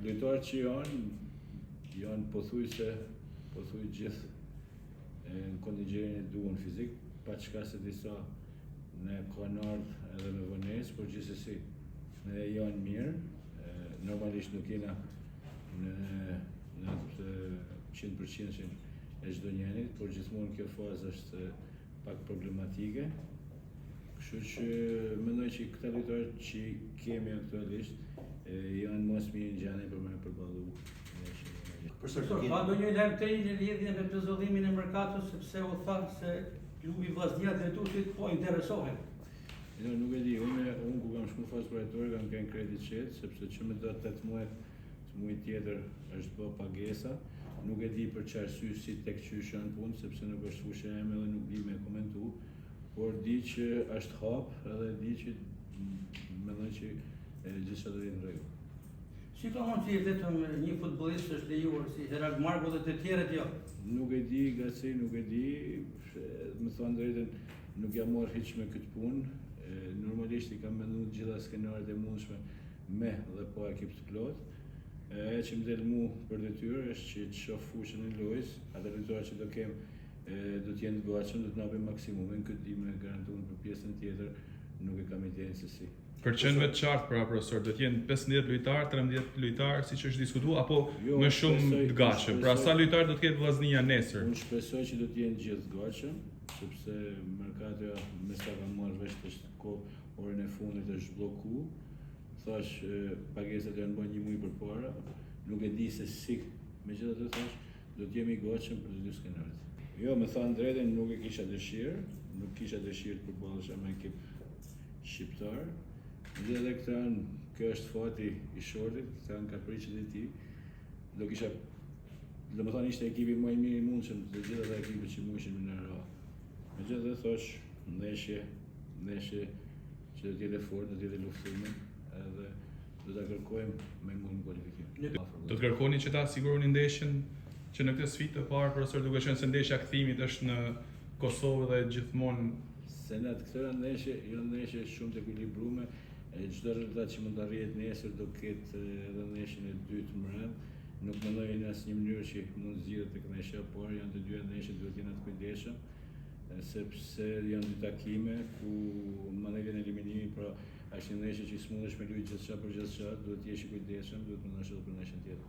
lojtarët që janë pothuaj gjithë në kontingjentin e duhur fizik, pa çka se disa ne kanë ardhur edhe me vonesë, por gjithsesi ne janë mirë. Normalisht nuk jena në 100% e çdo njerit, por gjithmonë kjo fazë është pak problematike. Kështu që mendoj që këta lojtarë që kemi aktualisht janë mos mirë në gjendje për me përballu. Ka ndonjë lajmëtari në lidhje me pezullimin e Mercatos, sepse u tha se klubi Vllaznia drejtuesit po interesohen. Nuk e di, unë ku kam shku fazë përjetore kam kënë kredi qetë, sepse që me do 8 muaj, muaj tjetër është bë pagesa. Nuk e di për çfarë arsye si tek qysh janë punë, sepse nuk është fushë e eme dhe nuk di me komentu, por di që është hap edhe di që mendoj që gjithçka do të jetë në rregull. Si ka mundësi vetëm një futbollist është lejuar si Gerard Marko dhe të tjerët jo? Nuk e di, gaci, nuk e di, më thonë drejtën, nuk jam marrë hiç me këtë punë. Normalisht I kam menduar gjitha skenaret e mundshme me dhe po ekip të plot. E që më del mu për detyrë është që të shoh fushën e lojës, atë lojtarë që do kem do të jenë të gatshëm, do të napin maksimumin, këtë di me garantuar për pjesën tjetër, nuk e kam idenë se si. Përqendrë të qartë pra profesor, do të jenë 15 lojtarë, 13 lojtarë, siç është diskutuar, apo më shumë të gatshëm. Pra sa lojtarë do të ketë Vllaznia nesër? Unë shpresoj që do të jenë gjithë të gatshëm, sepse Mercato me sa kam marrë vesh të orën e fundit është blloku. Thash pagesat janë bërë një muaj përpara, nuk e di se si, megjithatë thash do të jemi gatshëm për të dy skenaret. Jo, me thënë drejtën nuk e kisha dëshirë, nuk kisha dëshirë të përballesha me ekip shqiptar. Dhe këta janë, kjo është fati I shortit, këta janë kapriçet e tij. Do kisha, domethënë ishte ekipi më I mirë I mundshëm të gjithë ata ekipet që mundishin në ra. Megjithatë thash, ndeshje që do të jetë fort, do të jetë luftime, edhe do ta kërkojmë me mund kualifikim. Do të kërkoni që ta siguroni ndeshjen që në këtë sfidë të parë profesor, duke qenë se ndeshja kthimit është në Kosovë dhe gjithmonë se në këto janë ndeshje shumë të ekuilibrume. Çdo rezultat që mund të arrihet nesër do ketë edhe ndeshjen e dytë mbrëm. Nuk mendoj në asnjë mënyrë që mund zgjidhet tek ndeshja e parë, janë të dyja ndeshjet duhet të jenë të kujdesshëm, sepse janë dy takime ku mandej vjen eliminimi, pra është një ndeshje që smundesh me luajtë gjithçka për gjithçka, duhet të jesh I kujdesshëm, duhet të mendosh edhe për ndeshjen tjetër.